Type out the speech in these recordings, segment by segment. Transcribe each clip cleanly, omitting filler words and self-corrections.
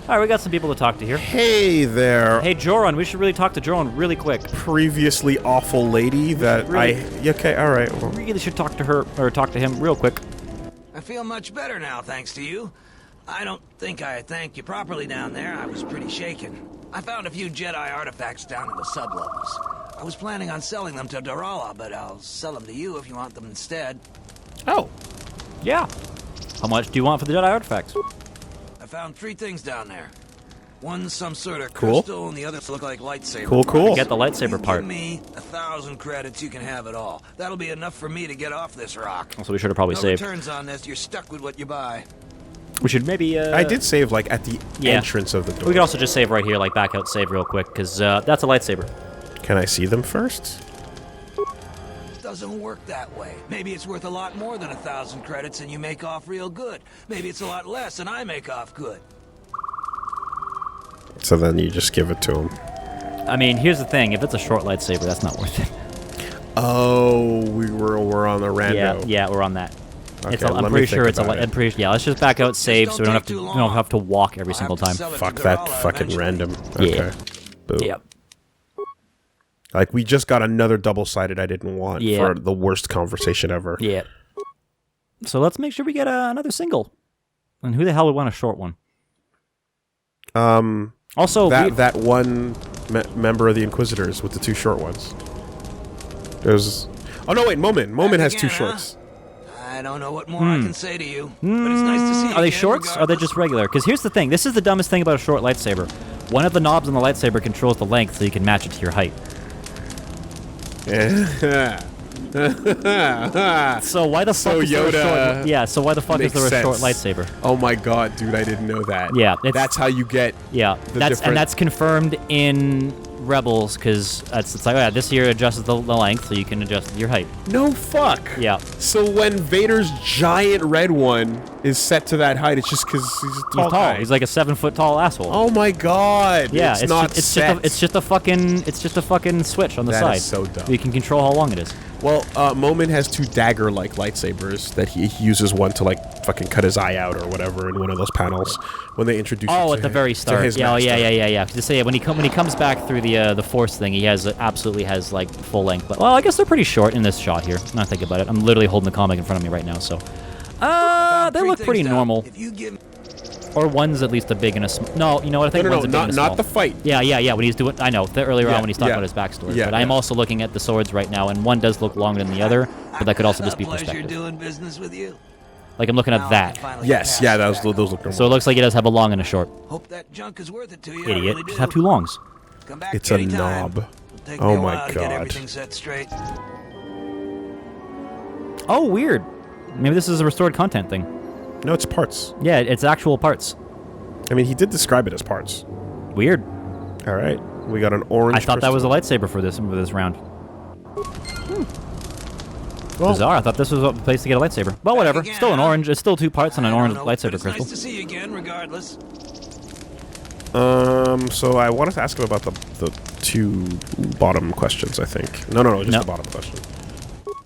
All right, we got some people to talk to here. Hey there. Hey, Joran, we should really talk to Joran really quick. Previously awful lady that Okay, all right. Well. We really should talk to her, or talk to him real quick. I feel much better now, thanks to you. I don't think I thanked you properly down there. I was pretty shaken. I found a few Jedi artifacts down in the sublevels. I was planning on selling them to Darla, but I'll sell them to you if you want them instead. Oh. Yeah. How much do you want for the Jedi artifacts? I found 3 things down there. One's some sort of Cool. crystal, and the others look like lightsaber. Cool. Get the lightsaber part. Give me 1,000 credits, you can have it all. That'll be enough for me to get off this rock. Also, we should have probably No saved. returns on this. You're stuck with what you buy. We should maybe. I did save like at the entrance of the door. We could also just save right here, like back out, save real quick, because that's a lightsaber. Can I see them first? Doesn't work that way. Maybe it's worth a lot more than 1,000 credits and you make off real good. Maybe it's a lot less and I make off good. So then you just give it to him. I mean, here's the thing: if it's a short lightsaber, that's not worth it. Oh, we're on the rando. Yeah, we're on that. Okay, I'm pretty sure it's a. I'm pretty. Yeah, let's just back out, save, so we don't have to walk every single time. Fuck that fucking random. Okay. Yeah. Boom. Yep. Like we just got another double-sided I didn't want for the worst conversation ever. Yeah. So let's make sure we get another single. And who the hell would want a short one? Also, that one member of the Inquisitors with the 2 short ones. There's. Oh no! Wait, Moment has 2 shorts. I don't know what more I can say to you, but it's nice to see you. Are they again, shorts? Or are they regardless. just regular? Because here's the thing: this is the dumbest thing about a short lightsaber. One of the knobs on the lightsaber controls the length, so you can match it to your height. So why the fuck is there a short? Yeah. So why the fuck is there a short lightsaber? Oh my god, dude! I didn't know that. Yeah, that's how you get. Yeah, that's confirmed in Rebels because it's like, oh yeah, this here adjusts the length, so you can adjust your height. No fuck. Yeah. So when Vader's giant red one is set to that height, it's just because he's a tall guy. He's like a 7-foot tall asshole. Oh my god. Yeah, it's not set. It's just a fucking switch on the side. That is so dumb. You can control how long it is. Well, Moment has 2 dagger-like lightsabers that he uses one to like fucking cut his eye out or whatever in one of those panels when they introduce. At the very start. Yeah. Just say when he comes back through the Force thing, he absolutely has like full length. But well, I guess they're pretty short in this shot here. Now I think about it, I'm literally holding the comic in front of me right now. So, they look pretty normal. If you give Or one's at least a big and a small. No, you know what? I think one's a big and a small. Not the fight. Yeah. When he's doing, I know earlier on when he's talking about his backstory. Yeah, but I'm also looking at the swords right now, and one does look longer than the other, but that could also just be pleasure perspective. doing business with you. Like I'm looking at that. Yes, yeah, those look normal. So it looks like it does have a long and a short. Hope that junk is worth it to you. Idiot. Really Just have 2 longs. Come back It's a anytime. knob. It'll take Oh me a my while to get God. everything set straight. Oh, weird. Maybe this is a restored content thing. No, it's parts. Yeah, it's actual parts. I mean, he did describe it as parts. Weird. All right, we got an orange. I thought that was a crystal. lightsaber for this round. Bizarre. I thought this was a place to get a lightsaber. Well, whatever. again, Still an huh? orange. It's still 2 parts on an I orange don't know, but lightsaber it's crystal. nice to see you again, regardless. So I wanted to ask him about the 2 bottom questions. I think. No, just the bottom question.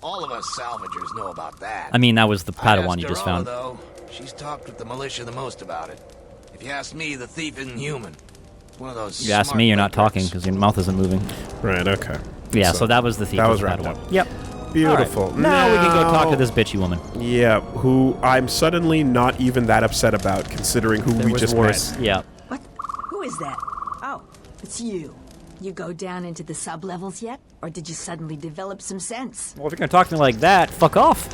All of us salvagers know about that. I mean, that was the Padawan I you asked just Darla, found. though. She's talked with the militia the most about it. If you ask me, the thief isn't human. It's one of those. You ask smart me, you're not lip talking rips. because your mouth isn't moving. Right. Okay. Yeah, so that was the thief. That of was the wrapped Padawan. up. Yep. Beautiful. All right. Now we can go talk to this bitchy woman. Yeah, who I'm suddenly not even that upset about, considering who we was just worse. met. Yeah. What? Who is that? Oh, it's you. You go down into the sub-levels yet? Or did you suddenly develop some sense? Well, if you're gonna talk to me like that, fuck off.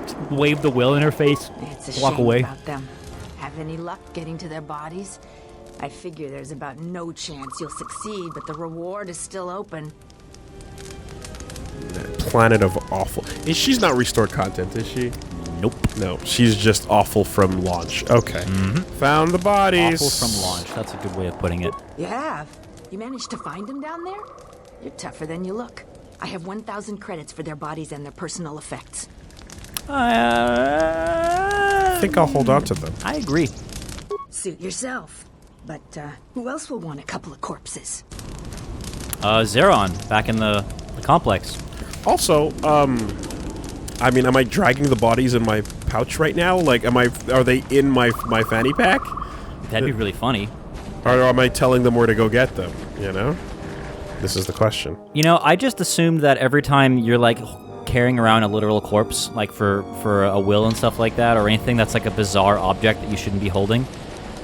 Just wave the will in her face. It's a Walk shame away. about them. Have any luck getting to their bodies? I figure there's about no chance you'll succeed, but the reward is still open. Planet of Awful. She's not restored content, is she? Nope. No, she's just awful from launch. Okay. Found the bodies. Awful from launch. That's a good way of putting it. You have? You managed to find them down there? You're tougher than you look. I have 1,000 credits for their bodies and their personal effects. I think I'll hold on to them. I agree. Suit yourself. But who else will want a couple of corpses? Zeron, back in the complex. Also, I mean, am I dragging the bodies in my pouch right now? Like, are they in my fanny pack? That'd be really funny. Or am I telling them where to go get them, you know? This is the question. You know, I just assumed that every time you're, like, carrying around a literal corpse, like for a will and stuff like that, or anything that's like a bizarre object that you shouldn't be holding,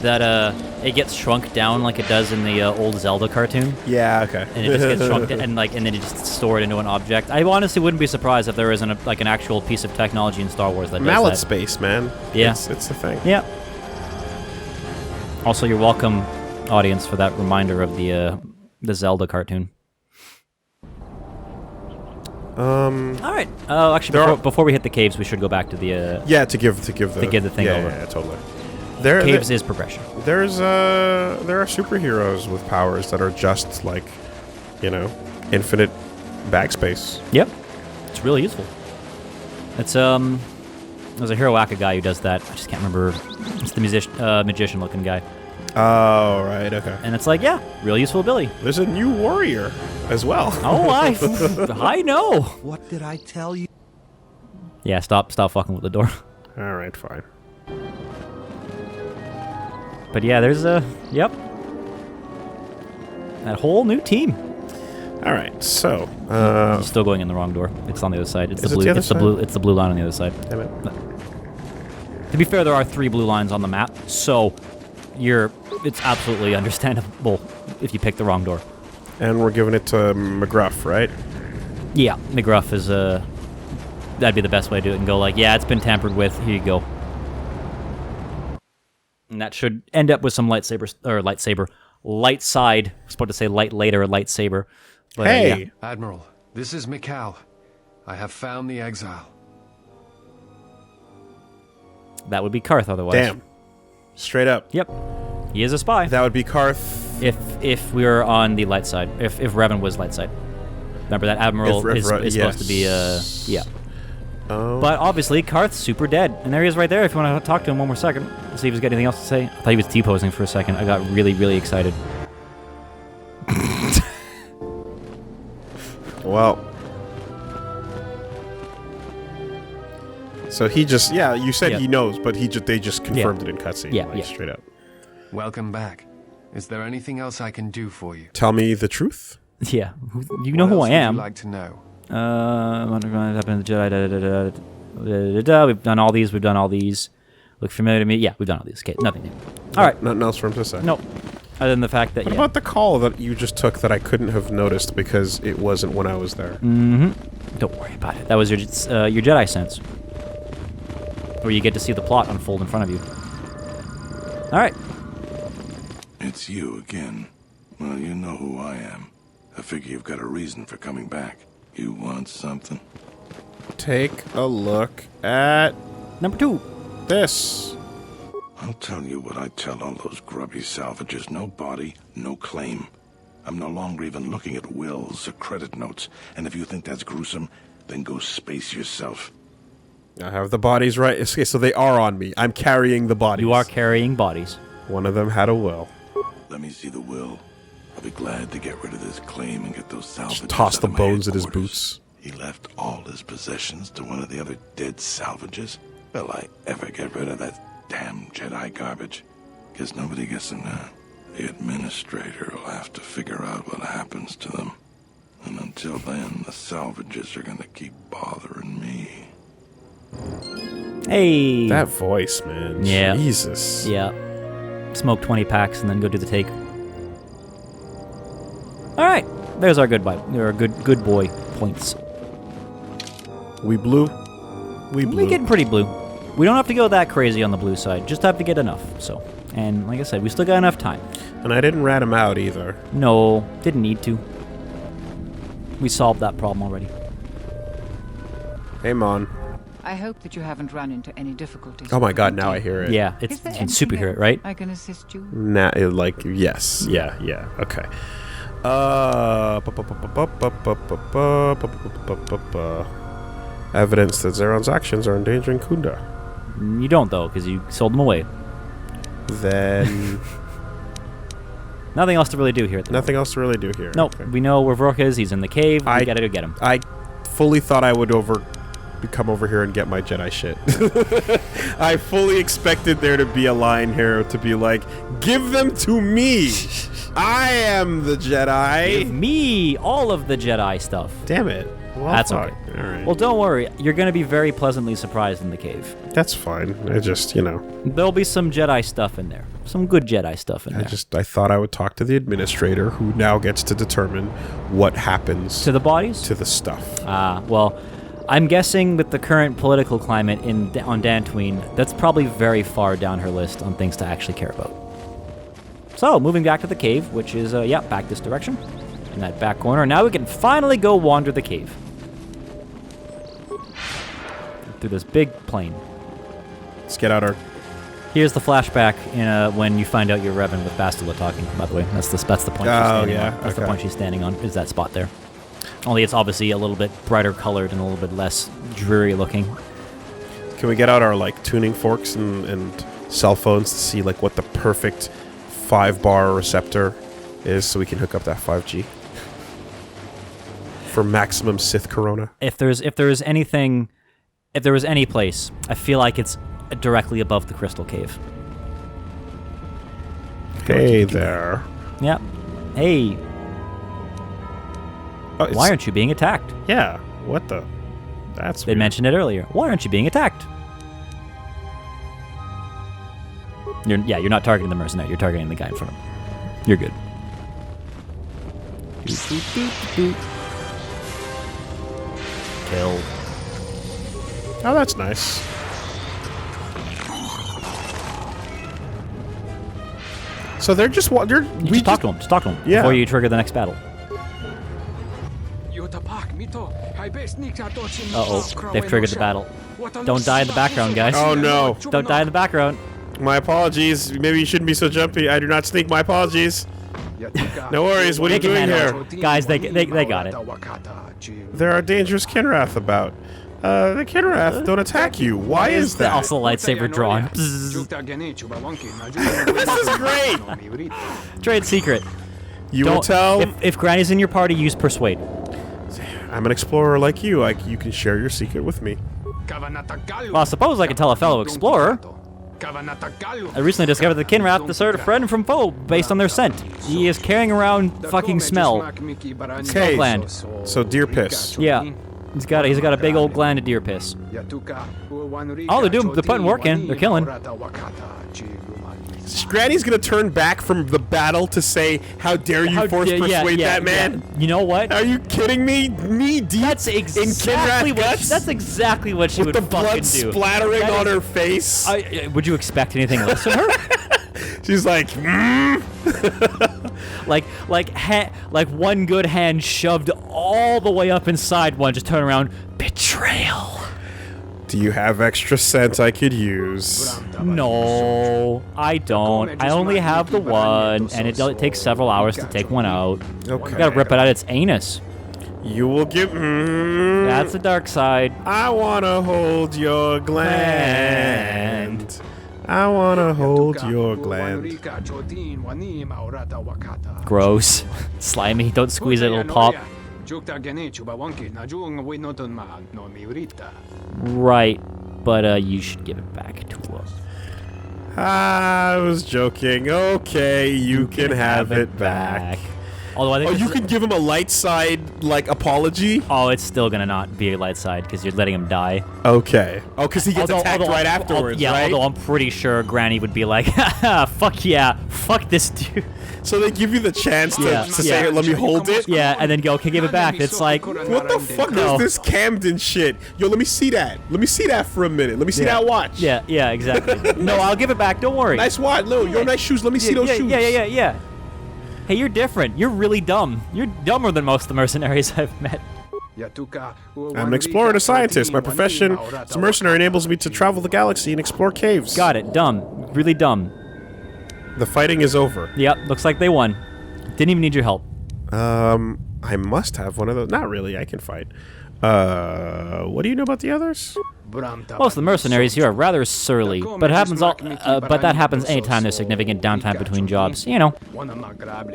that it gets shrunk down like it does in the old Zelda cartoon. Yeah, okay. And it just gets shrunk down, and then you just store it into an object. I honestly wouldn't be surprised if there isn't an actual piece of technology in Star Wars that does Mallet that. space, man. Yeah. It's the thing. Yeah. Also, you're welcome, audience, for that reminder of the Zelda cartoon. All right. Actually, before we hit the caves, we should go back to the. Yeah, to give the thing over. Yeah, totally. Caves is progression. There are superheroes with powers that are just like, you know, infinite backspace. Yep, it's really useful. It's there's a Hiroaka guy who does that. I just can't remember. It's the magician-looking guy. Oh, right, okay. And it's like, yeah, really useful ability. There's a new warrior as well. Oh, I know. What did I tell you? Yeah, stop fucking with the door. All right, fine. But yeah, there's yep, that whole new team. All right, so Still going in the wrong door. It's on the other side. It's Is the it blue. the other It's the side? blue. It's the blue line on the other side. damn it. To be fair, there are 3 blue lines on the map, so it's absolutely understandable if you pick the wrong door. And we're giving it to McGruff, right? Yeah, McGruff is that'd be the best way to do it, and go like, yeah, it's been tampered with. Here you go. And that should end up with some light side. I was about to say light later, lightsaber. But, Hey! yeah. Admiral, this is Mikal. I have found the exile. That would be Karth otherwise. Damn. Straight up. Yep. He is a spy. That would be Karth. If we were on the light side, if Revan was light side. Remember that Admiral is supposed to be yeah. Oh. But obviously Karth's super dead. And there he is right there if you want to talk to him one more second. See if he's got anything else to say. I thought he was T-posing for a second. I got really, really excited. Well. So he just, you said Yeah. he knows, but they just confirmed it in cutscene. Yeah, like, yeah. Straight up. Welcome back. Is there anything else I can do for you? Tell me the truth. Yeah. You know What who else I would am. you like to know? What happened to the Jedi? We've done all these. We've done all these. Look familiar to me? Yeah, we've done all these. Okay, nothing new. All right. Nothing else for him to say. Nope. Other than the fact that, What about the call that you just took that I couldn't have noticed because it wasn't when I was there? Don't worry about it. That was your Jedi sense. Where you get to see the plot unfold in front of you. All right. It's you again. Well, you know who I am. I figure you've got a reason for coming back. You want something? Take a look at Number 2. this. I'll tell you what I tell all those grubby salvages. No body, no claim. I'm no longer even looking at wills or credit notes. And if you think that's gruesome, then go space yourself. I have the bodies right. Okay, so they are on me. I'm carrying the bodies. You are carrying bodies. One of them had a will. Let me see the will. I'll be glad to get rid of this claim and get those salvages. Just toss out the of my bones at his headquarters. boots. He left all his possessions to one of the other dead salvages. Will I ever get rid of that damn Jedi garbage? Guess nobody gets them now. The administrator will have to figure out what happens to them. And until then, the salvages are gonna keep bothering me. Hey. That voice, man. Yeah. Jesus. Yeah. Smoke 20 packs and then go do the take. All right. There's our good boy. There are good boy points. We blew. We blew. We're getting pretty blue. We don't have to go that crazy on the blue side. Just have to get enough. So, and like I said, we still got enough time. And I didn't rat him out either. No, didn't need to. We solved that problem already. Hey, Mon. I hope that you haven't run into any difficulties. Oh my god, now I hear it. Yeah, Is it's there you can anything super hear it, else right? I can assist you. Yes. Yeah. Okay. Evidence that Zeron's actions are endangering Kunda. You don't though, because you sold them away. Then Nothing else to really do here. At the nothing else to really do here. Nope. Okay. We know where Vrook is. He's in the cave. We gotta go get him. I fully thought I would come over here and get my Jedi shit. I fully expected there to be a line here to be like, give them to me. I am the Jedi. Give me all of the Jedi stuff. Damn it. Well, That's fuck. okay. All right. Well, don't worry. You're going to be very pleasantly surprised in the cave. That's fine. I just, you know. There'll be some Jedi stuff in there. Some good Jedi stuff in there. I thought I would talk to the administrator, who now gets to determine what happens To the bodies? to the stuff. Well, I'm guessing with the current political climate on Dantooine, that's probably very far down her list on things to actually care about. So, moving back to the cave, which is, back this direction. In that back corner. Now we can finally go wander the cave. Through this big plain. Let's get out our... Here's the flashback in when you find out you're Revan with Bastila talking, by the way. That's the point she's standing on. That's the point she's standing on, is that spot there. Only it's obviously a little bit brighter colored and a little bit less dreary looking. Can we get out our, like, tuning forks and cell phones to see, like, what the perfect 5-bar receptor is so we can hook up that 5G? For maximum Sith corona. If there was any place, I feel like it's directly above the Crystal Cave. Hey there. Yep. Hey, Oh, why aren't you being attacked? Yeah. What the? That's They weird. mentioned it earlier. Why aren't you being attacked? You're not targeting the mercenary. You're targeting the guy in front of him. You're good. Kill. Oh, that's nice. So they're just Just talk to him. Just talk to him Yeah. before you trigger the next battle. Uh-oh. They've triggered the battle. Don't die in the background, guys. Oh no. Don't die in the background. My apologies. Maybe you shouldn't be so jumpy. I do not sneak. My apologies. No worries. What are you They can doing handle here? it. Guys, they got it. There are dangerous kinrath about. The kinrath don't attack you. Why is that? Also, lightsaber drawn. This is great. Trade secret. You will tell. If Granny's in your party, use persuade. I'm an explorer like you. You can share your secret with me. Well, I suppose I can tell a fellow explorer. I recently discovered that kinrath discern a friend from foe based on their scent. He is carrying around fucking smell. Okay. Gland. So deer piss. Yeah. He's got a big old gland of deer piss. Oh, they're putting work in. They're killing. Granny's gonna turn back from the battle to say, "How dare you force persuade that man?" Yeah. You know what? Are you kidding me? Knee deep That's exactly in kinrath what. guts? That's exactly what she with would the blood fucking do. splattering That on is- her face. Would you expect anything less from her? She's like, like one good hand shoved all the way up inside one. Just turn around. Betrayal. "Do you have extra scent I could use?" No, I don't. I only have the one, and it takes several hours to take one out. Okay. You gotta rip it out its anus. You will give. That's the dark side. I wanna hold your gland. I wanna hold your gland. Gross. Slimy. Don't squeeze it, it'll pop. Right, but you should give it back to us. I was joking. Okay, you can have it back. Although I think You can give him a light side, like, apology? Oh, it's still gonna not be a light side because you're letting him die. Okay. Oh, because he gets attacked right afterwards, yeah, right? although I'm pretty sure Granny would be like, fuck yeah, fuck this dude. So they give you the chance to say, "Let me hold it"? Yeah, and then go, okay, give it back. It's like, What the fuck No. is this Camden shit? Yo, let me see that. Let me see that for a minute. Let me see that watch. yeah, exactly. No, I'll give it back, don't worry. Nice watch. No, your nice shoes. Let me see those shoes. Yeah. Hey, you're different. You're really dumb. You're dumber than most of the mercenaries I've met. I'm an explorer and a scientist. My profession as a mercenary enables me to travel the galaxy and explore caves. Got it. Dumb. Really dumb. The fighting is over. Yep, looks like they won. Didn't even need your help. I must have one of those. Not really. I can fight. What do you know about the others? Most of the mercenaries here are rather surly, but that happens anytime there's significant downtime between jobs. You know,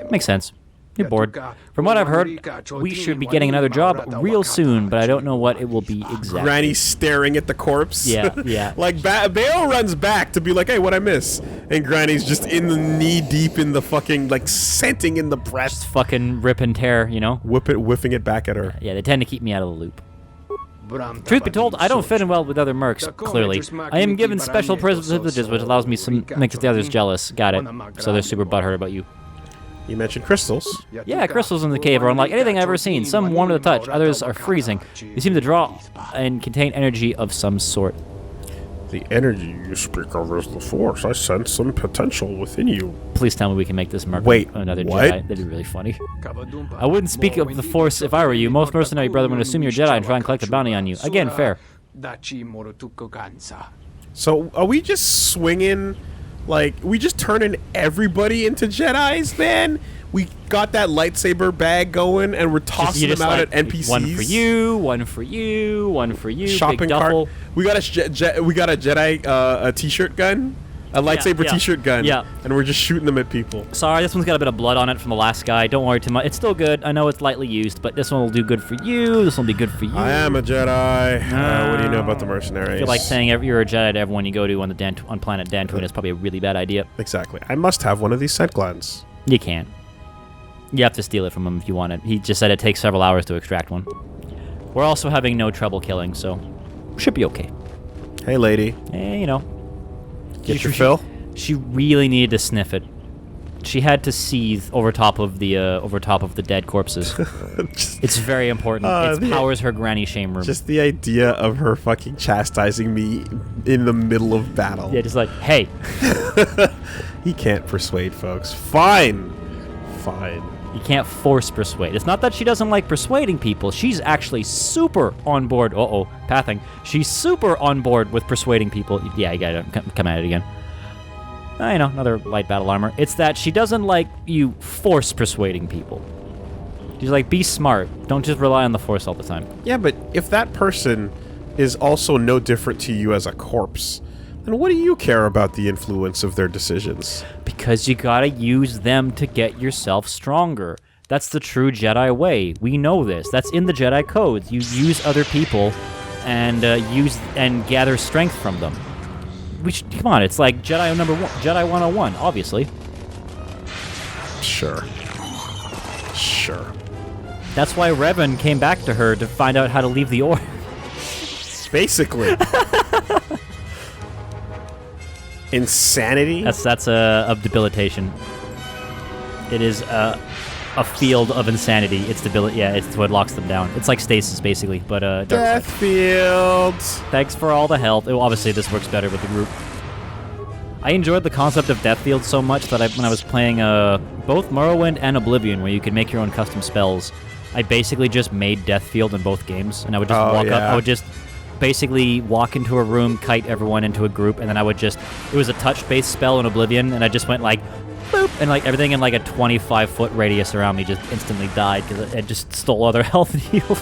makes sense. You're bored. From what I've heard, we should be getting another job real soon, but I don't know what it will be exactly. Granny's staring at the corpse. Yeah. Like, Bale runs back to be like, hey, what'd I miss? And Granny's just in the knee-deep in the fucking, like, scenting in the breast. Just fucking rip and tear, you know? Whiffing it back at her. Yeah, they tend to keep me out of the loop. Truth be told, I don't fit in well with other mercs, clearly. I am given special privileges, which allows me makes the others jealous. Got it. So they're super butthurt about you. You mentioned crystals. Yeah, crystals in the cave are unlike anything I've ever seen. Some warm to the touch, others are freezing. They seem to draw and contain energy of some sort. The energy you speak of is the Force. I sense some potential within you. Please tell me we can make this merc another what? Jedi. That'd be really funny. I wouldn't speak of the Force if I were you. Most mercenary brethren would assume you're Jedi and try and collect a bounty on you. Again, fair. So, are we just swinging, like, we just turning everybody into Jedis, then? We got that lightsaber bag going, and we're tossing them out at NPCs. One for you, one for you, one for you. Shopping big cart. duffel. We got a Jedi a t-shirt gun, a lightsaber t-shirt gun, and we're just shooting them at people. Sorry, this one's got a bit of blood on it from the last guy. Don't worry too much. It's still good. I know it's lightly used, but this one will do good for you. This one will be good for you. I am a Jedi. What do you know about the mercenaries? I feel like saying you're a Jedi to everyone you go to on planet Dantooine is probably a really bad idea. Exactly. I must have one of these scent glands. You can't. You have to steal it from him if you want it. He just said it takes several hours to extract one. We're also having no trouble killing, so should be okay. Hey, lady. You know. Get your fill? She really needed to sniff it. She had to seethe over top of the dead corpses. It's very important. It powers her granny shame room. Just the idea of her fucking chastising me in the middle of battle. Yeah, just like, hey. He can't persuade folks. Fine. You can't force persuade. It's not that she doesn't like persuading people. She's actually super on board. Pathing. She's super on board with persuading people. Yeah, you gotta come at it again. I know, another light battle armor. It's that she doesn't like you force persuading people. She's like, be smart. Don't just rely on the Force all the time. Yeah, but if that person is also no different to you as a corpse, then what do you care about the influence of their decisions? Because you gotta use them to get yourself stronger. That's the true Jedi way. We know this. That's in the Jedi codes. You use other people and gather strength from them. Come on, it's like Jedi 101, obviously. Sure. That's why Revan came back to her to find out how to leave the Order. Basically. Insanity? That's of debilitation. It is a field of insanity. It's it's what locks them down. It's like stasis, basically, but Death field. Thanks for all the help. Obviously, this works better with the group. I enjoyed the concept of Death Field so much that when I was playing both Morrowind and Oblivion, where you could make your own custom spells, I basically just made Death Field in both games, and I would just walk up. I would just basically walk into a room, kite everyone into a group, and then I would just... It was a touch-based spell in Oblivion, and I just went like... Boop! And like everything in like a 25-foot radius around me just instantly died, because it just stole all their health and healed.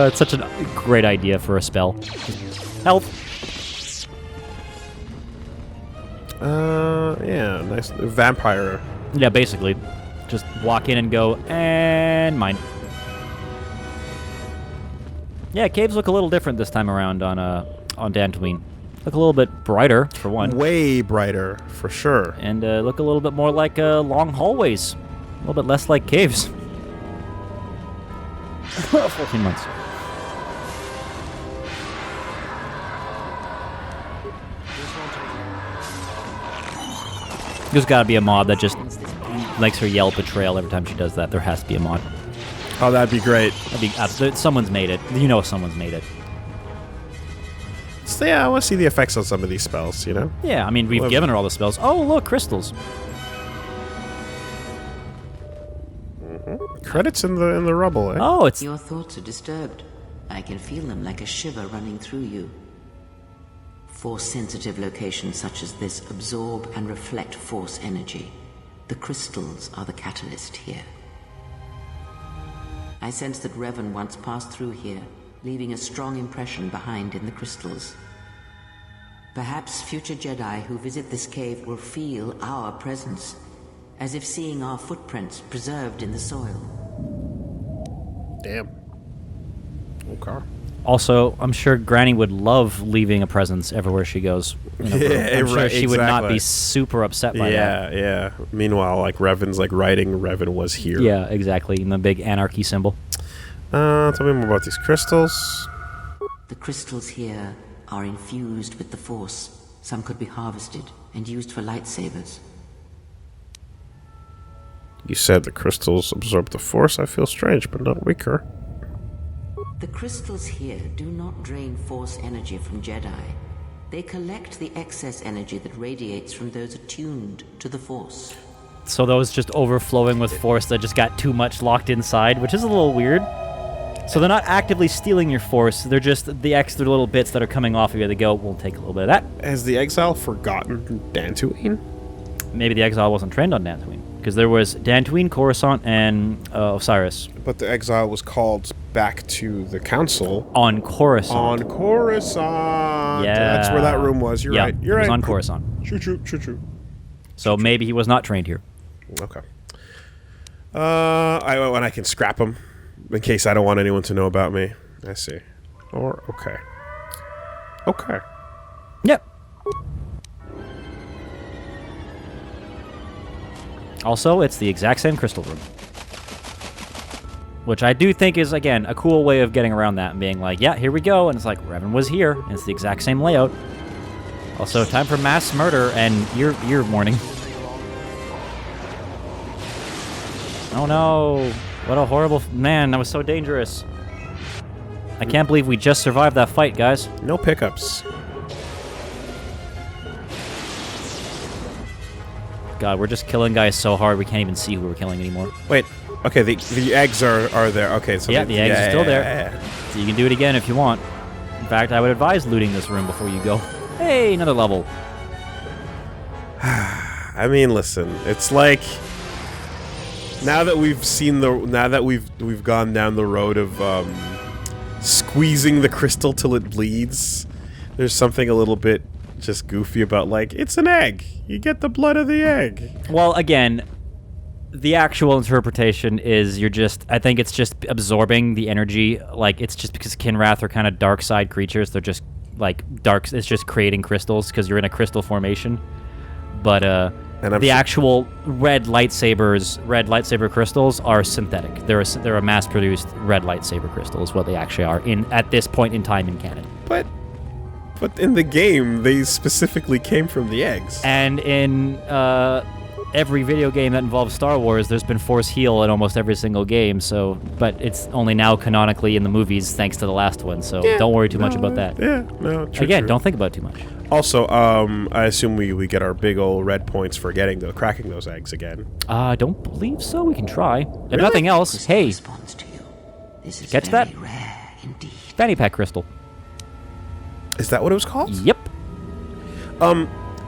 It's such a great idea for a spell. Health. Yeah, nice. Vampire. Yeah, basically. Just walk in and go, and mine. Yeah, caves look a little different this time around on Dantooine. Look a little bit brighter, for one. Way brighter, for sure. And look a little bit more like long hallways. A little bit less like caves. 14 months. There's gotta be a mod that just makes her yell betrayal every time she does that. There has to be a mod. Oh, that'd be great. That'd be absolute. Someone's made it. You know someone's made it. So yeah, I want to see the effects on some of these spells, you know? Yeah, I mean, we've given her all the spells. Oh, look, crystals. Credits in the rubble, eh? Oh, it's... Your thoughts are disturbed. I can feel them like a shiver running through you. Force-sensitive locations such as this absorb and reflect Force energy. The crystals are the catalyst here. I sense that Revan once passed through here, leaving a strong impression behind in the crystals. Perhaps future Jedi who visit this cave will feel our presence as if seeing our footprints preserved in the soil. Damn. Okay. Also, I'm sure Granny would love leaving a presence everywhere she goes. In a room. I'm sure she would not be super upset by that. Yeah. Meanwhile, like Revan's like writing, Revan was here. Yeah, exactly. And the big anarchy symbol. Tell me more about these crystals. The crystals here are infused with the Force. Some could be harvested and used for lightsabers. You said the crystals absorb the Force. I feel strange, but not weaker. The crystals here do not drain Force energy from Jedi. They collect the excess energy that radiates from those attuned to the Force. So those just overflowing with Force that just got too much locked inside, which is a little weird. So they're not actively stealing your Force, they're just the extra little bits that are coming off of you. They go, we'll take a little bit of that. Has the Exile forgotten Dantooine? Maybe the Exile wasn't trained on Dantooine. Because there was Dantooine, Coruscant, and Osiris. But the Exile was called back to the Council. On Coruscant. On Coruscant! Yeah. That's where that room was. You're right. You're it right. was on Coruscant. True. So maybe he was not trained here. Okay. And I can scrap him in case I don't want anyone to know about me. I see. Or, okay. Yep. Also, it's the exact same crystal room. Which I do think is, again, a cool way of getting around that and being like, yeah, here we go. And it's like, Revan was here. And it's the exact same layout. Also, time for mass murder and ear warning. Oh no. What a horrible... Man, that was so dangerous. I can't believe we just survived that fight, guys. No pickups. God, we're just killing guys so hard we can't even see who we're killing anymore. Wait. Okay, the eggs are there. Okay, so yeah, the eggs are still there. Yeah. So you can do it again if you want. In fact, I would advise looting this room before you go. Hey, another level. I mean, listen, it's like now that we've gone down the road of squeezing the crystal till it bleeds, there's something a little bit just goofy about, like, it's an egg. You get the blood of the egg. Well, again, the actual interpretation is I think it's just absorbing the energy. Like, it's just because kinrath are kind of dark side creatures. They're just, like, it's just creating crystals because you're in a crystal formation. But, the actual red lightsaber crystals are synthetic. They're a mass-produced red lightsaber crystal is what they actually are at this point in time in canon. But in the game, they specifically came from the eggs. And in every video game that involves Star Wars, there's been Force heal in almost every single game. So, but it's only now canonically in the movies thanks to the last one. So don't worry too much about that. Yeah, no. True, Again, don't think about it too much. Also, I assume we get our big old red points for cracking those eggs again. I don't believe so. We can try. If nothing else, hey, Responds to you. This is catch very that? rare indeed. Fanny pack crystal. Is that what it was called? Yep.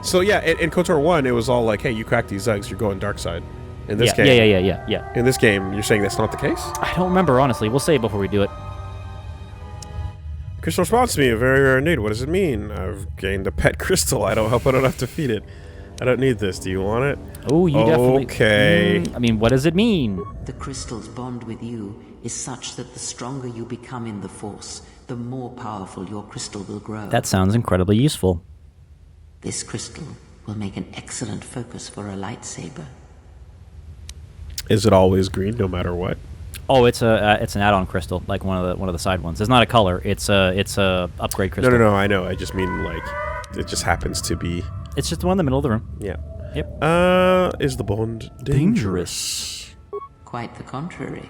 So yeah, in KOTOR 1, it was all like, hey, you crack these eggs, you're going dark side. In this game, yeah. In this game, you're saying that's not the case? I don't remember, honestly. We'll say it before we do it. Crystal responds to me, a very rare need. What does it mean? I've gained a pet crystal. I hope I don't have to feed it. I don't need this. Do you want it? Oh, you definitely... Okay. I mean, what does it mean? The crystal's bond with you is such that the stronger you become in the Force, the more powerful your crystal will grow. That sounds incredibly useful. This crystal will make an excellent focus for a lightsaber. Is it always green, no matter what? Oh, it's an add-on crystal, like one of the side ones. It's not a color. It's a upgrade crystal. No. I know. I just mean, like, it just happens to be. It's just the one in the middle of the room. Yeah. Yep. Is the bond dangerous? Quite the contrary.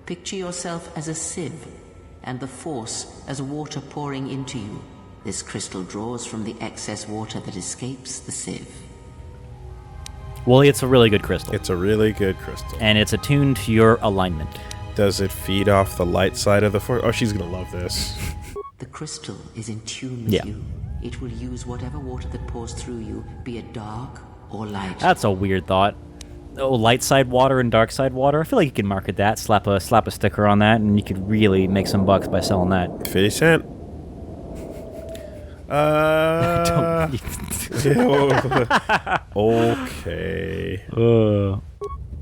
Picture yourself as a sieve, and the Force as water pouring into you. This crystal draws from the excess water that escapes the sieve. Well, it's a really good crystal. It's a really good crystal. And it's attuned to your alignment. Does it feed off the light side of the Force? Oh, she's gonna love this. The crystal is in tune with you. It will use whatever water that pours through you, be it dark or light. That's a weird thought. Oh, light side water and dark side water. I feel like you can market that, slap a sticker on that, and you could really make some bucks by selling that. 50 cent. Okay.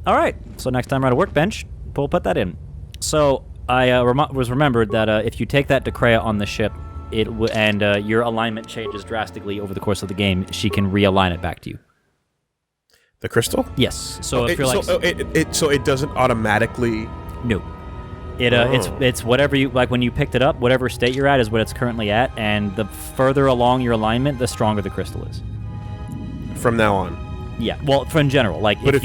All right. So next time we're at a workbench, we'll put that in. So I was remembered that if you take that to Kreia on the ship, and your alignment changes drastically over the course of the game, she can realign it back to you. The crystal? Yes. So if you're like, so it doesn't automatically. No. It's whatever you like when you picked it up. Whatever state you're at is what it's currently at, and the further along your alignment, the stronger the crystal is. From now on. Yeah, well, in general, like but if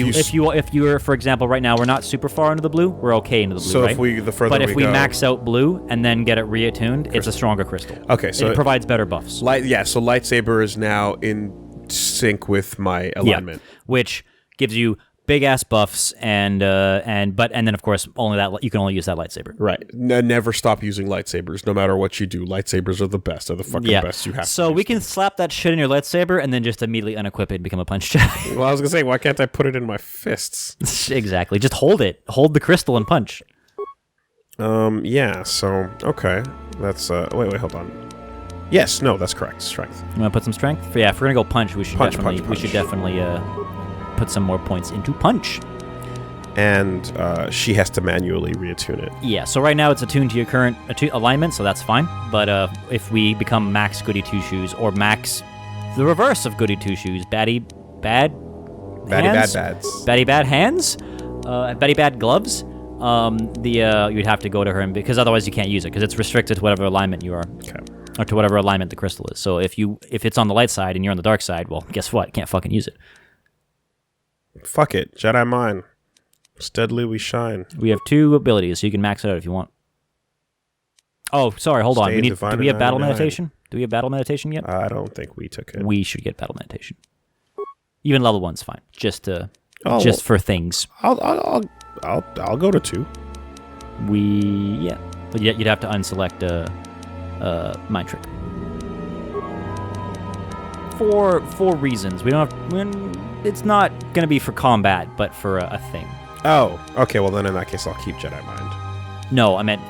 you're, for example, right now we're not super far into the blue, we're okay into the blue, so right? the further but if we go, max out blue and then get it reattuned, it's a stronger crystal. Okay, so it provides better buffs. So lightsaber is now in sync with my alignment, which gives you big ass buffs and then of course you can only use that lightsaber. Right. Never stop using lightsabers, no matter what you do. Lightsabers are the best. They're the fucking best. You have. So we can slap that shit in your lightsaber and then just immediately unequip it and become a punch Jedi. Well, I was gonna say, why can't I put it in my fists? Exactly. Just hold it. Hold the crystal and punch. Yeah. So okay. That's wait. Hold on. Yes. No. That's correct. Strength. You want to put some strength? Yeah. If we're gonna go punch, we should definitely put some more points into punch. And she has to manually reattune it. Yeah, so right now it's attuned to your current alignment, so that's fine. But if we become max goody two-shoes or max the reverse of goody two-shoes, baddie bad hands, baddie bad gloves, you'd have to go to her, because otherwise you can't use it, because it's restricted to whatever alignment you are. Okay. Or to whatever alignment the crystal is. So if it's on the light side and you're on the dark side, well, guess what? You can't fucking use it. Fuck it. Jedi mind. Steadily we shine. We have 2 abilities, so you can max it out if you want. Oh, sorry, hold on. Do we have battle meditation? Do we have battle meditation yet? I don't think we took it. We should get battle meditation. Even level 1's fine. Just for things. I'll go to 2. But you'd have to unselect mind trick. For reasons. We don't have. It's not going to be for combat, but for a thing. Oh, okay. Well, then in that case, I'll keep Jedi mind. No, I meant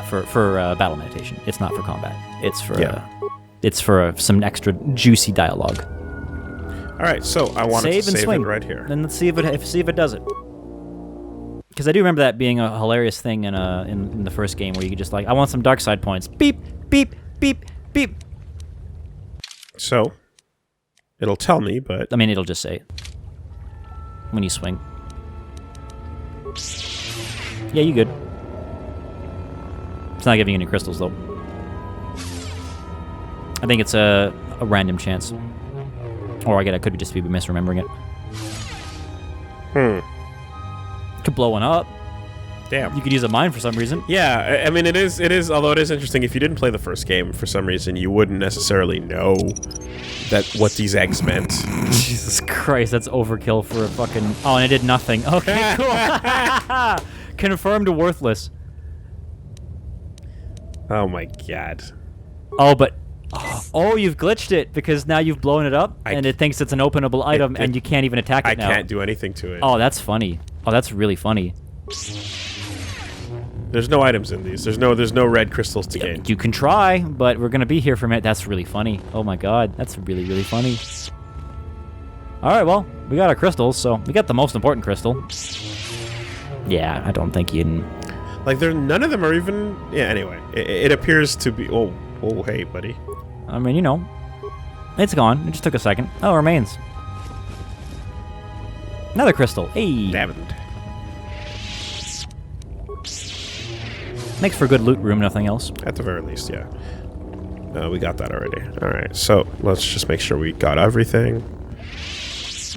for battle meditation. It's not for combat. It's for some extra juicy dialogue. All right, so I want to save swing it right here. And let's see if it does it. Because I do remember that being a hilarious thing in the first game where you could just I want some dark side points. Beep, beep, beep, beep. So. It'll tell me, but... I mean, it'll just say when you swing. Yeah, you good. It's not giving you any crystals, though. I think it's a random chance. Or I could just be misremembering it. Could blow one up. Damn. You could use a mine for some reason. Yeah, I mean, it is, although it is interesting, if you didn't play the first game, for some reason, you wouldn't necessarily know what these eggs meant. Jesus Christ, that's overkill for a fucking... Oh, and it did nothing. Okay, cool. Confirmed worthless. Oh my god. Oh, but... Oh, you've glitched it, because now you've blown it up, and it thinks it's an openable item, and you can't even attack it now. I can't do anything to it. Oh, that's funny. Oh, that's really funny. There's no items in these. There's no red crystals to gain. You can try, but we're gonna be here for a minute. That's really funny. Oh my god, that's really, really funny. All right, well, we got our crystals, so we got the most important crystal. Yeah, I don't think you can... none of them are even... Yeah, anyway. It appears to be... Oh, hey, buddy. I mean, it's gone. It just took a second. Oh, it remains. Another crystal. Hey. Damn it. Makes for a good loot room, nothing else. At the very least, yeah. We got that already. All right, so let's just make sure we got everything.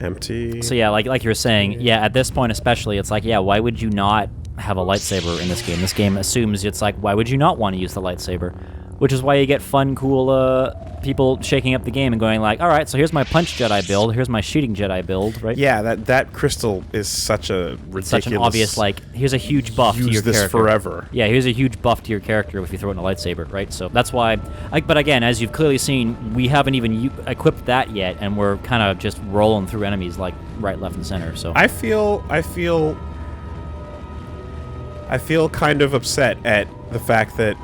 Empty. So yeah, like you were saying, yeah, at this point especially, it's like, yeah, why would you not have a lightsaber in this game? This game assumes it's like, why would you not want to use the lightsaber? Which is why you get fun, cool people shaking up the game and going like, all right, so here's my punch Jedi build, here's my shooting Jedi build, right? Yeah, that crystal is such a ridiculous... Such an obvious, here's a huge buff to your character. Use this forever. Yeah, here's a huge buff to your character if you throw it in a lightsaber, right? So that's why... but again, as you've clearly seen, we haven't even equipped that yet, and we're kind of just rolling through enemies right, left, and center, so... I feel kind of upset at the fact that,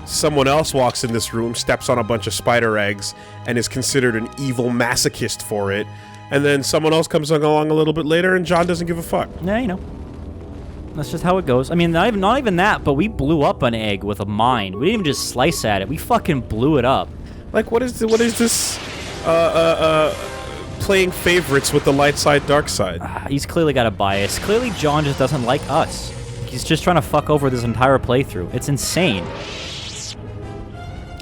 someone else walks in this room, steps on a bunch of spider eggs, and is considered an evil masochist for it, and then someone else comes along a little bit later, and John doesn't give a fuck. Yeah, you know. That's just how it goes. I mean, not even that, but we blew up an egg with a mine. We didn't even just slice at it. We fucking blew it up. Like, what is this? Playing favorites with the light side, dark side. He's clearly got a bias. Clearly, John just doesn't like us. He's just trying to fuck over this entire playthrough. It's insane.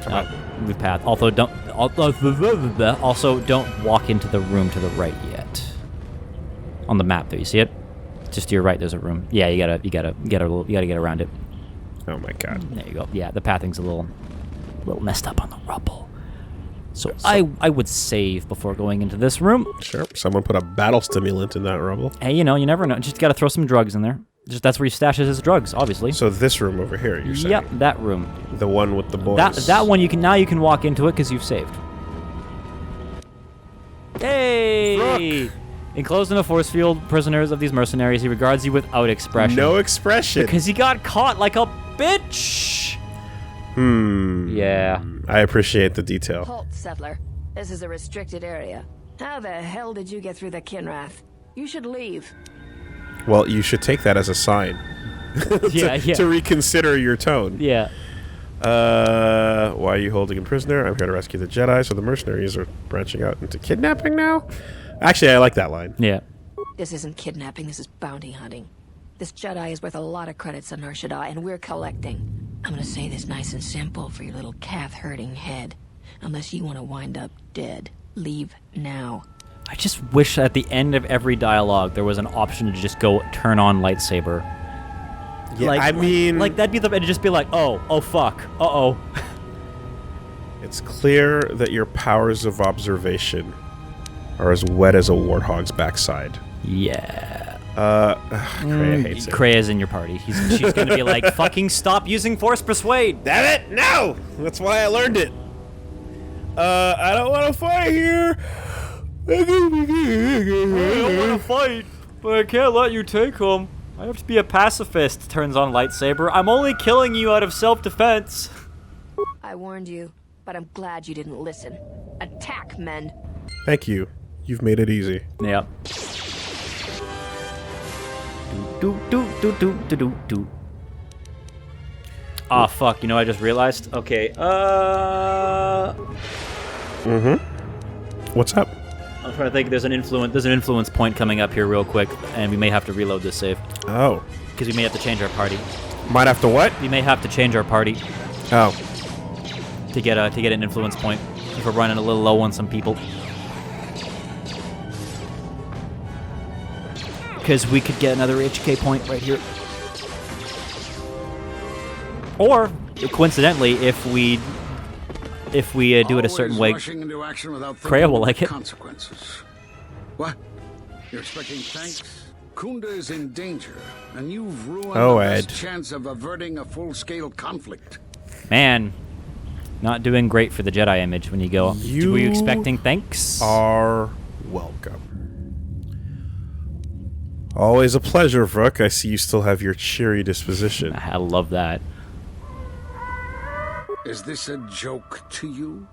Come on. Move path. Also, don't walk into the room to the right yet. On the map, there, you see it? Just to your right, there's a room. Yeah, you gotta get around it. Oh my god. There you go. Yeah, the pathing's a little messed up on the rubble. So I would save before going into this room. Sure. Someone put a battle stimulant in that rubble. Hey, you know, you never know. Just gotta throw some drugs in there. Just that's where he stashes his drugs, obviously. So this room over here, you're saying? Yep, that room. The one with the boys. That one you can walk into it because you've saved. Hey! Vrook. Enclosed in a force field, prisoners of these mercenaries, he regards you without expression. No expression. Because he got caught like a bitch. Yeah. I appreciate the detail. Halt, settler. This is a restricted area. How the hell did you get through the kinrath? You should leave. Well, you should take that as a sign. To reconsider your tone. Yeah. Why are you holding him prisoner? I'm here to rescue the Jedi, so the mercenaries are branching out into kidnapping now? Actually, I like that line. Yeah. This isn't kidnapping, this is bounty hunting. This Jedi is worth a lot of credits on Narshada, and we're collecting. I'm gonna say this nice and simple for your little calf-hurting head. Unless you want to wind up dead, leave now. I just wish at the end of every dialogue there was an option to just go turn on lightsaber. Yeah, I mean... Like, that'd be it'd just be like, oh, fuck, uh-oh. It's clear that your powers of observation are as wet as a warthog's backside. Yeah. Kreia hates it. Kreia's in your party. She's gonna be like, fucking stop using Force Persuade! Damn it! No! That's why I learned it. I don't want to fight here. I don't want to fight, but I can't let you take him. I have to be a pacifist, turns on lightsaber. I'm only killing you out of self-defense. I warned you, but I'm glad you didn't listen. Attack, men. Thank you. You've made it easy. Yeah. Do. Ah, fuck. You know what I just realized? Okay, What's up? I'm trying to think. There's an influence point coming up here real quick, and we may have to reload this save. Oh. Because we may have to change our party. Might have to what? We may have to change our party. Oh. To get an influence point. If we're running a little low on some people. Because we could get another HK point right here. Or, coincidentally, if we do it a certain way, Kreia will like it. Consequences. What? You're expecting thanks? Kunda is in danger, and you've ruined the best chance of averting a full-scale conflict. Man, not doing great for the Jedi image when you go. Were you expecting thanks? Are welcome. Always a pleasure, Vrook. I see you still have your cheery disposition. I love that. Is this a joke to you?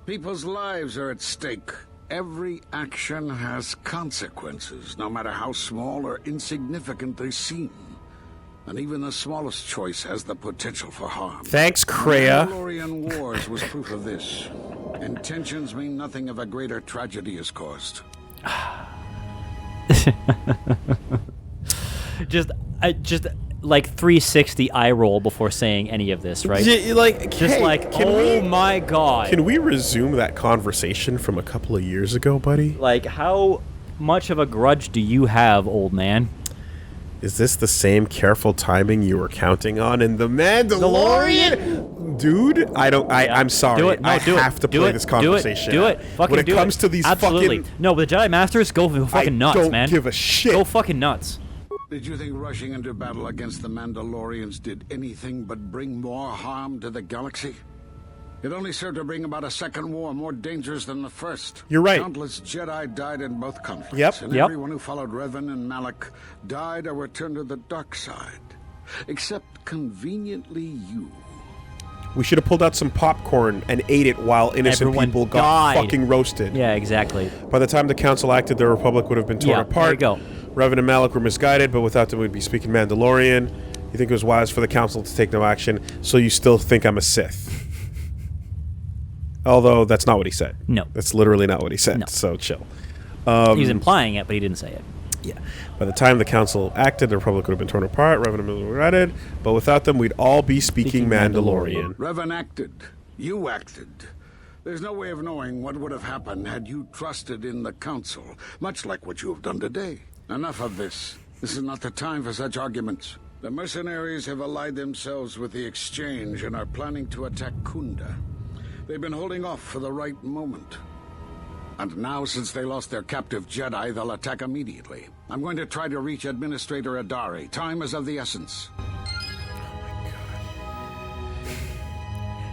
People's lives are at stake. Every action has consequences, no matter how small or insignificant they seem. And even the smallest choice has the potential for harm. Thanks, Kreia. The Mandalorian Wars was proof of this. Intentions mean nothing if a greater tragedy is caused. just like 360 eye roll before saying any of this, right? My god. Can we resume that conversation from a couple of years ago, buddy? Like, how much of a grudge do you have, old man? Is this the same careful timing you were counting on in The Mandalorian? Dude, I'm sorry. Do it. No, I have to play this conversation. Do it. Fucking when it comes to these fucking... No, but the Jedi Masters, go fucking nuts, man. I don't give a shit. Go fucking nuts. Did you think rushing into battle against the Mandalorians did anything but bring more harm to the galaxy? It only served to bring about a second war more dangerous than the first. You're right. Countless Jedi died in both conflicts. Yep. And everyone who followed Revan and Malak died or returned to the dark side. Except, conveniently, you. We should have pulled out some popcorn and ate it while innocent Everyone people got died. fucking roasted. Yeah, exactly. By the time the council acted, the Republic would have been torn apart. There you go. Revan and Malik were misguided, but without them, we'd be speaking Mandalorian. You think it was wise for the council to take no action, so you still think I'm a Sith. Although, that's not what he said. No. That's literally not what he said, No. so chill. He was implying it, but he didn't say it. Yeah. By the time the council acted, the Republic would have been torn apart, Revan and Malik were added, but without them, we'd all be speaking Mandalorian. Revan acted. You acted. There's no way of knowing what would have happened had you trusted in the council, much like what you have done today. Enough of this. This is not the time for such arguments. The mercenaries have allied themselves with the Exchange and are planning to attack Kunda. They've been holding off for the right moment. And now, since they lost their captive Jedi, they'll attack immediately. I'm going to try to reach Administrator Adari. Time is of the essence.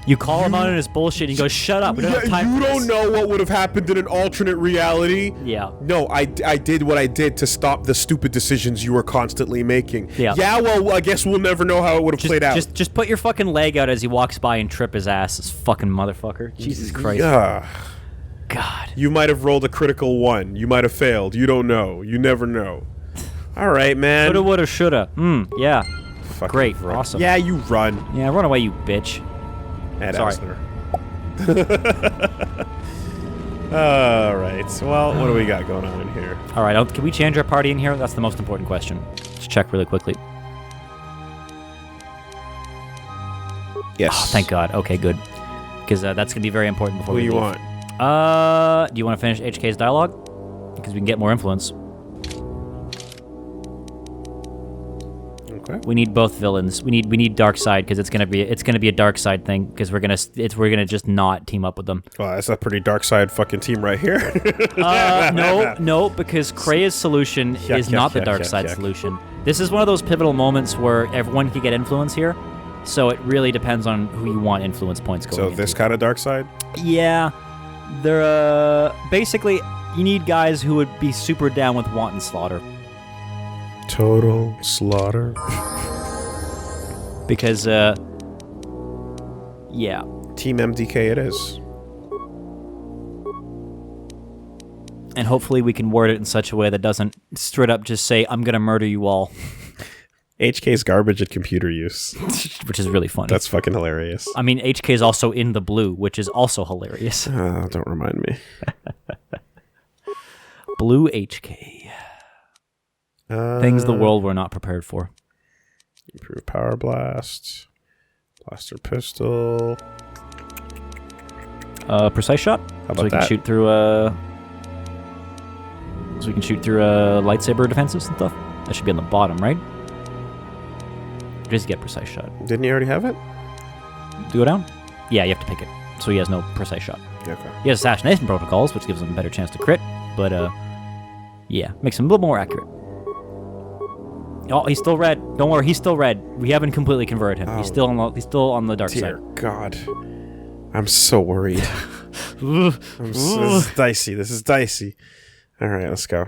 You call him out on his bullshit, and he goes, "Shut up! We don't have time You for don't this." know what would have happened in an alternate reality. Yeah. No, I did what I did to stop the stupid decisions you were constantly making. Yeah. Yeah, well, I guess we'll never know how it would have played out. Just put your fucking leg out as he walks by and trip his ass, this fucking motherfucker. Jesus Christ. Yeah. God. You might have rolled a critical 1. You might have failed. You don't know. You never know. All right, man. Coulda, woulda, shoulda. Yeah. Fucking Great. run. Awesome. Yeah, you run. Yeah, run away, you bitch. Sorry. All right. Well, what do we got going on in here? All right. Can we change our party in here? That's the most important question. Let's check really quickly. Yes. Oh, thank God. Okay, good. Because that's going to be very important before What we do you leave. want? Do you want to finish HK's dialogue? Because we can get more influence. Okay. We need both villains. We need dark side because it's gonna be a dark side thing because we're gonna just not team up with them. Well, that's a pretty dark side fucking team right here. No, because Kreia's solution is not the dark side solution. This is one of those pivotal moments where everyone can get influence here. So it really depends on who you want influence points going. So into. this kind of dark side? Yeah, they're basically you need guys who would be super down with wanton slaughter. Total slaughter. Because yeah. Team MDK it is. And hopefully we can word it in such a way that doesn't straight up just say, "I'm gonna murder you all." HK's garbage at computer use. Which is really funny. That's fucking hilarious. I mean, HK is also in the blue, which is also hilarious. Don't remind me. Blue HK. Things the world were not prepared for. Improve power blast. Blaster pistol. Precise shot. How about so we can that? shoot through lightsaber defenses and stuff. That should be on the bottom, right? Just get precise shot. Didn't you already have it? Go down? Yeah, you have to pick it. So he has no precise shot. Okay. He has assassination protocols, which gives him a better chance to crit, but yeah, makes him a little more accurate. Oh, he's still red. Don't worry, he's still red. We haven't completely converted him. Oh, He's still on the dark Dear side. God. I'm so worried. This is dicey. This is dicey. All right, let's go.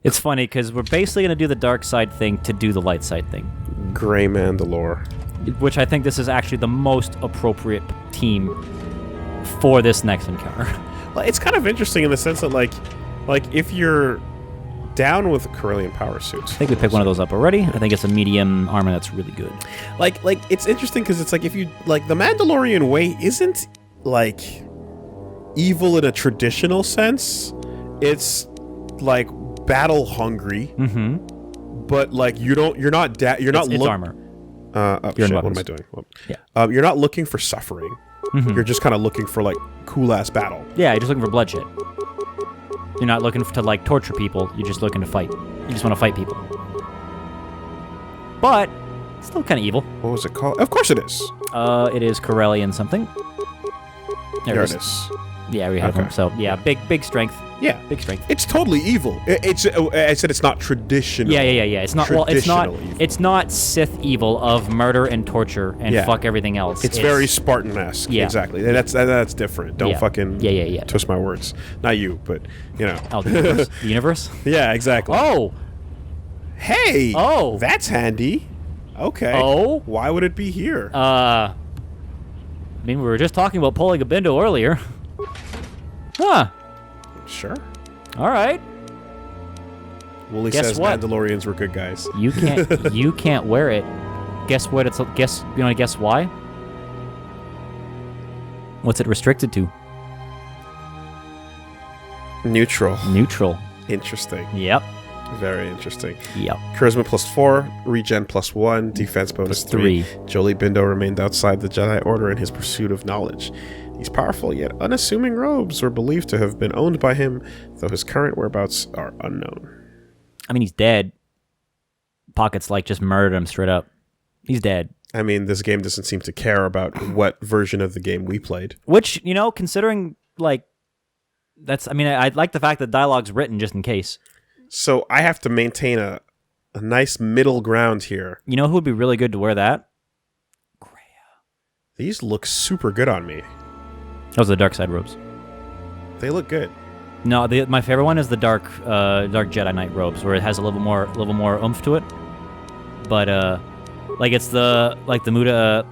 It's funny because we're basically going to do the dark side thing to do the light side thing. Gray Mandalore. Which I think this is actually the most appropriate team for this next encounter. Well, it's kind of interesting in the sense that, like if you're down with Corellian power suits. I think we picked one of those up already. I think it's a medium armor that's really good. Like it's interesting because it's like if you like the Mandalorian way isn't like evil in a traditional sense. It's like battle hungry. Mm-hmm. But like you're not It's armor. Shit, what am I doing? Well, Yeah. You're not looking for suffering. Mm-hmm. You're just kind of looking for like cool ass battle. Yeah, you're just looking for bloodshed. You're not looking to like torture people. You're just looking to fight. You just want to fight people. But it's still kind of evil. What was it called? Of course it is. It is Corellian something. There it is. Yeah, we have Okay. him. So yeah, big strength. Yeah, Big strength. it's totally evil. I said it's not traditional. Yeah. It's not. Well, it's not. Traditional evil. It's not Sith evil of murder and torture and Yeah. fuck everything else. It's very Spartan-esque. Yeah. Exactly. That's different. Don't Yeah. fucking Yeah. twist my words. Not you, but you know. Oh, the universe. The universe. Yeah, exactly. Oh. Hey. Oh. That's handy. Okay. Oh. Why would it be here? mean, we were just talking about pulling a Bindo earlier. Huh. Sure. All right. Woolie Guess says what? Mandalorians were good guys. You can't. You can't wear it. Guess what? You want to guess why? What's it restricted to? Neutral. Neutral. Interesting. Yep. Very interesting. Yep. Charisma +4, regen +1, defense bonus 3. Jolie Bindo remained outside the Jedi Order in his pursuit of knowledge. These powerful yet unassuming robes were believed to have been owned by him, though his current whereabouts are unknown. I mean, he's dead. Pockets just murdered him straight up. He's dead. I mean, this game doesn't seem to care about what version of the game we played. Which, considering, that's... I mean, I like the fact that dialogue's written just in case. So I have to maintain a nice middle ground here. You know who would be really good to wear that? Kreia. These look super good on me. Those are the dark side robes. They look good. No, my favorite one is the dark Jedi Knight robes, where it has a little more oomph to it. But it's the Muda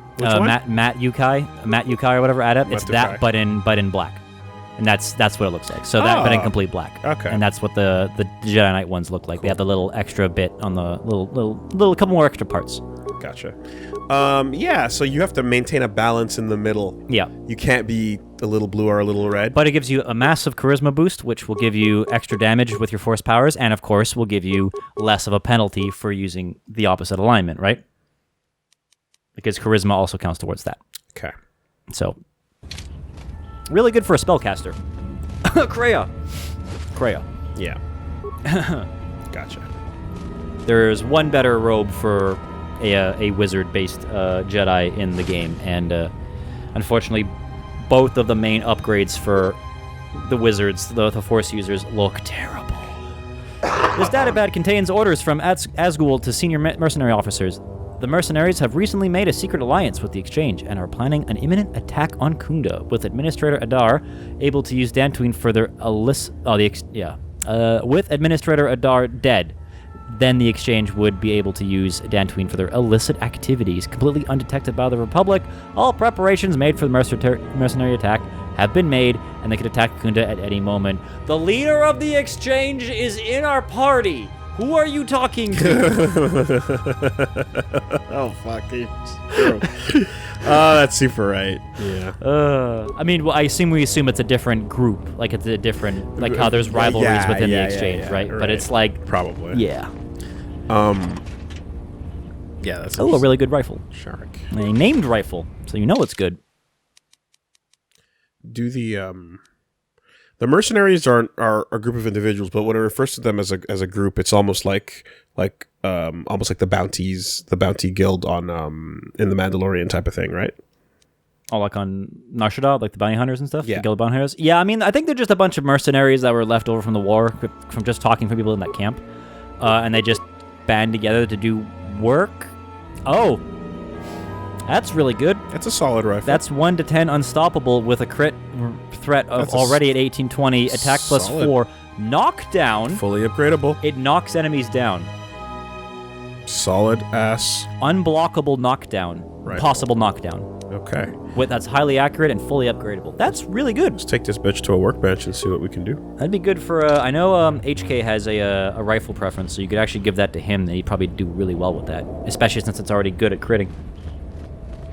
Matt Yukai or whatever adept. It's that, but in black, and that's what it looks like. So that, but in complete black. Okay. And that's what the Jedi Knight ones look like. Cool. They have the little extra bit on the little couple more extra parts. Gotcha. Yeah, so you have to maintain a balance in the middle. Yeah. You can't be a little blue or a little red. But it gives you a massive charisma boost, which will give you extra damage with your force powers, and of course will give you less of a penalty for using the opposite alignment, right? Because charisma also counts towards that. Okay. So, really good for a spellcaster. Kreia. Yeah. Gotcha. There's one better robe for a wizard-based Jedi in the game, and unfortunately, both of the main upgrades for the wizards, the Force users, look terrible. This datapad contains orders from Asgul to senior mercenary officers. The mercenaries have recently made a secret alliance with the Exchange and are planning an imminent attack on Kunda, with Administrator Adar able to use Dantooine for their with Administrator Adar dead, then the Exchange would be able to use Dantooine for their illicit activities, completely undetected by the Republic. All preparations made for the mercenary attack have been made, and they could attack Kunda at any moment. The leader of the Exchange is in our party. Who are you talking to? Oh, fuck. Oh, that's super right. Yeah. I mean, we assume it's a different group. It's a different, how there's rivalries within the Exchange, right? But it's probably. Yeah. Yeah, that's a really good rifle. Shark. A named rifle, so you know it's good. Do the mercenaries are a group of individuals, but when it refers to them as a group, it's almost like the bounty guild on in the Mandalorian type of thing, right? Oh, like on Nar Shaddaa, like the bounty hunters and stuff? Yeah. The guild of bounty hunters? Yeah, I mean, I think they're just a bunch of mercenaries that were left over from the war, from just talking to people in that camp. And they just band together to do work. Oh, that's really good. That's a solid rifle. That's 1 to 10 unstoppable with a crit threat of already at 1820, attack +4, knockdown. Fully upgradable. It knocks enemies down. Solid ass. Unblockable knockdown. Rifle. Possible knockdown. Okay. That's highly accurate and fully upgradable. That's really good. Let's take this bitch to a workbench and see what we can do. That'd be good for, I know HK has a rifle preference, so you could actually give that to him, and he'd probably do really well with that, especially since it's already good at critting.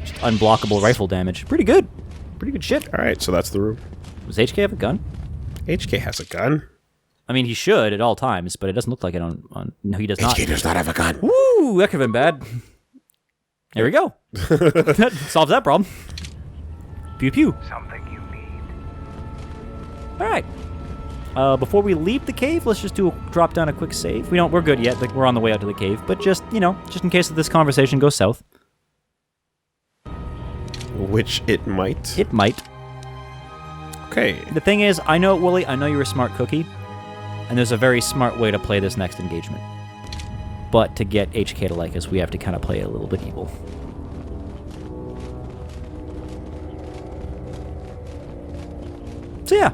Just unblockable rifle damage. Pretty good. Pretty good shit. All right, so that's the room. Does HK have a gun? HK has a gun. I mean, he should at all times, but it doesn't look like it on no, he does not. HK does not have a gun. Woo! That could have been bad. There we go. That solves that problem. Pew pew. Something you need. All right. Before we leave the cave, let's just drop down a quick save. We're good yet. We're on the way out to the cave, but just in case this conversation goes south. Which it might. It might. Okay. The thing is, I know, Woolie, I know you're a smart cookie, and there's a very smart way to play this next engagement. But to get HK to like us, we have to kind of play it a little bit evil. So yeah,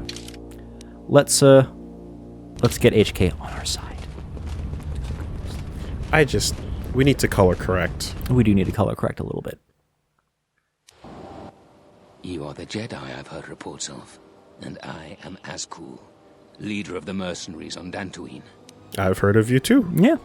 let's get HK on our side. We need to color correct. We do need to color correct a little bit. You are the Jedi I've heard reports of, and I am Azkul, leader of the mercenaries on Dantooine. I've heard of you too. Yeah,